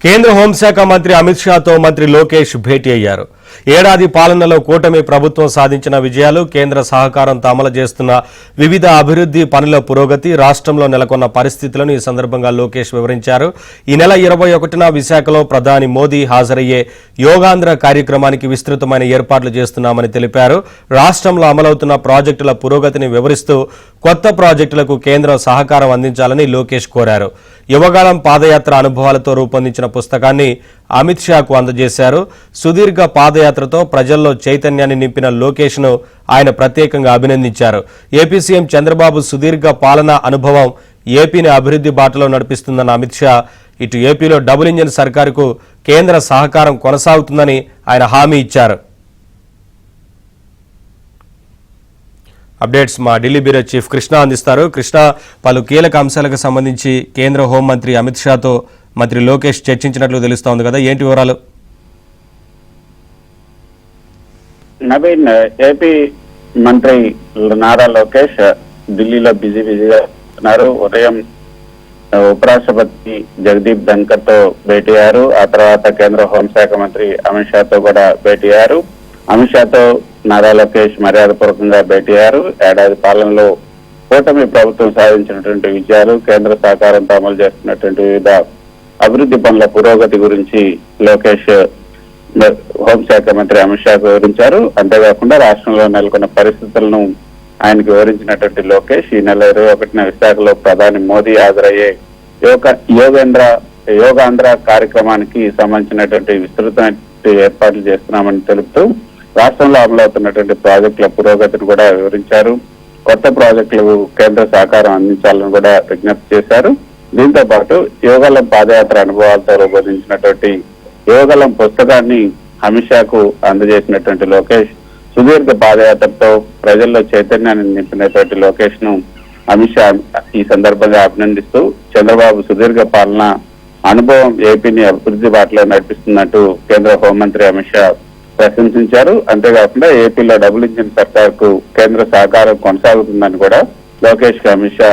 కేంద్ర హోంశాఖ మంత్రి అమిత్ షాతో మంత్రి లోకేష్ భేటీ అయ్యారు. ఏడాది పాలనలో కూటమి ప్రభుత్వం సాధించిన విజయాలు, కేంద్ర సహకారంతో అమలు చేస్తున్న వివిధ అభివృద్ధి పనుల పురోగతి, రాష్ట్రంలో నెలకొన్న పరిస్థితులను ఈ సందర్భంగా లోకేష్ వివరించారు. ఈ నెల 21న విశాఖలో ప్రధాని మోదీ హాజరయ్యే యోగాంధ్ర కార్యక్రమానికి విస్తృతమైన ఏర్పాట్లు చేస్తున్నామని తెలిపారు. రాష్ట్రంలో అమలవుతున్న ప్రాజెక్టుల పురోగతిని వివరిస్తూ కొత్త ప్రాజెక్టులకు కేంద్రం సహకారం అందించాలని లోకేష్ కోరారు. యువగాళం పాదయాత్ర అనుభవాలతో రూపొందించిన పుస్తకాన్ని అమిత్ షాకు అందజేశారు. సుదీర్ఘ పాదయాత్రతో ప్రజల్లో చైతన్యాన్ని నింపిన లోకేష్ ను ఆయన ప్రత్యేకంగా అభినందించారు. ఏపీ సీఎం చంద్రబాబు సుదీర్ఘ పాలనా అనుభవం ఏపీని అభివృద్ధి బాటలో నడిపిస్తుందన్న అమిత్ షా, ఇటు ఏపీలో డబుల్ ఇంజిన్ సర్కారుకు కేంద్ర సహకారం కొనసాగుతుందని ఆయన హామీ ఇచ్చారు. అప్డేట్స్ మా ఢిల్లీ బ్యూరో చీఫ్ కృష్ణ అందిస్తారు. కృష్ణ, పలు కీలక అంశాలకు సంబంధించి కేంద్ర హోంమంత్రి అమిత్ షాతో మంత్రి లోకేష్ చర్చించినట్లు తెలుస్తోంది కదా, ఏంటి వివరాలు? నవీన్, ఏపీ మంత్రి నారా లోకేష్ ఢిల్లీలో బిజీగా ఉన్నారు. ఉదయం ఉపరాష్ట్రపతి జగదీప్ ధన్కర్ తో భేటీ అయ్యారు. ఆ తర్వాత కేంద్ర హోంశాఖ మంత్రి అమిత్ షాతో కూడా భేటీ అయ్యారు. అమిత్ షాతో నారా లోకేష్ మర్యాదపూర్వకంగా భేటీ అయ్యారు. ఏడాది పాలనలో కూటమి ప్రభుత్వం సాధించినటువంటి విజయాలు, కేంద్ర సహకారంతో అమలు చేస్తున్నటువంటి వివిధ అభివృద్ధి పనుల పురోగతి గురించి లోకేష్ హోంశాఖ మంత్రి అమిత్ షాకు వివరించారు. అంతేకాకుండా రాష్ట్రంలో నెలకొన్న పరిస్థితులను ఆయనకు వివరించినటువంటి లోకేష్ ఈ నెల 21న విశాఖలో ప్రధాని మోదీ హాజరయ్యే యోగాంధ్ర కార్యక్రమానికి సంబంధించినటువంటి విస్తృతమైన ఏర్పాట్లు చేస్తున్నామని తెలుపుతూ రాష్ట్రంలో అమలవుతున్నటువంటి ప్రాజెక్టుల పురోగతిని కూడా వివరించారు. కొత్త ప్రాజెక్టులకు కేంద్ర సహకారం అందించాలని కూడా విజ్ఞప్తి చేశారు. దీంతో పాటు యోగాలం పాదయాత్ర అనుభవాలతో రూపొందించినటువంటి యోగాలం పుస్తకాన్ని అమిత్ షాకు అందజేసినటువంటి లోకేష్ సుదీర్ఘ పాదయాత్రతో ప్రజల్లో చైతన్యాన్ని నింపినటువంటి లోకేష్ ను అమిత్ షా ఈ సందర్భంగా అభినందిస్తూ చంద్రబాబు సుదీర్ఘ పాలన అనుభవం ఏపీని అభివృద్ధి బాటలో నడిపిస్తున్నట్టు కేంద్ర హోంమంత్రి అమిత్ షా ప్రశంసించారు. అంతేకాకుండా ఏపీలో డబుల్ ఇంజిన్ సర్కార్ కు కేంద్ర సహకారం కొనసాగుతుందని కూడా లోకేష్ కు అమిత్ షా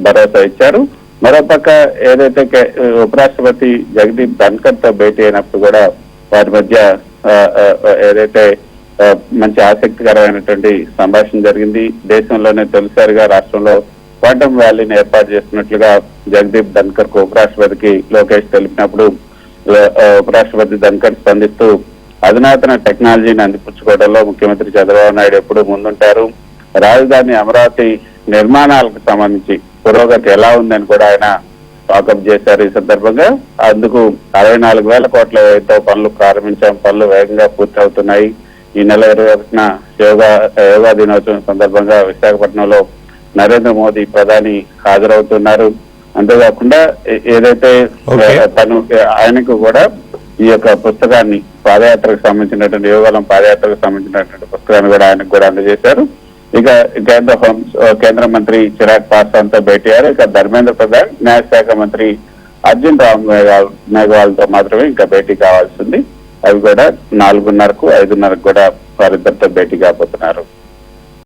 భరోసా ఇచ్చారు. మరోపక్క ఏదైతే ఉపరాష్ట్రపతి జగదీప్ ధన్కర్ తో భేటీ అయినప్పుడు కూడా వారి మధ్య ఏదైతే మంచి ఆసక్తికరమైనటువంటి సంభాషణ జరిగింది. దేశంలోనే తొలిసారిగా రాష్ట్రంలో క్వాంటమ్ వ్యాలీని ఏర్పాటు చేస్తున్నట్లుగా జగదీప్ ధన్కర్ కు ఉపరాష్ట్రపతికి లోకేష్ తెలిపినప్పుడు ఉపరాష్ట్రపతి ధన్కర్ స్పందిస్తూ అధునాతన టెక్నాలజీని అందిపుచ్చుకోవడంలో ముఖ్యమంత్రి చంద్రబాబు నాయుడు ఎప్పుడు ముందుంటారు. రాజధాని అమరావతి నిర్మాణాలకు సంబంధించి పురోగతి ఎలా ఉందని కూడా ఆయన వాకప్ చేశారు. ఈ సందర్భంగా అందుకు 64,000 కోట్ల వ్యయంతో పనులు ప్రారంభించాం. పనులు వేగంగా పూర్తి అవుతున్నాయి. ఈ నెల 21న యోగా దినోత్సవం సందర్భంగా విశాఖపట్నంలో నరేంద్ర మోదీ ప్రధాని హాజరవుతున్నారు. అంతేకాకుండా ఏదైతే తను ఆయనకు కూడా ఈ యొక్క పుస్తకాన్ని పాదయాత్రకు సంబంధించినటువంటి యోగాలం పాదయాత్రకు సంబంధించినటువంటి పుస్తకాన్ని కూడా ఆయనకు కూడా అందజేశారు. ఇక కేంద్ర మంత్రి చిరాగ్ పాస్వాన్ తో భేటీ అయ్యారు. ఇక ధర్మేంద్ర ప్రధాన్, న్యాయశాఖ మంత్రి అర్జున్ రామ్ మేఘవాల్ తో మాత్రమే ఇంకా భేటీ కావాల్సింది. అవి కూడా 4:30కు 5:30కు కూడా వారిద్దరితో భేటీ కాబోతున్నారు.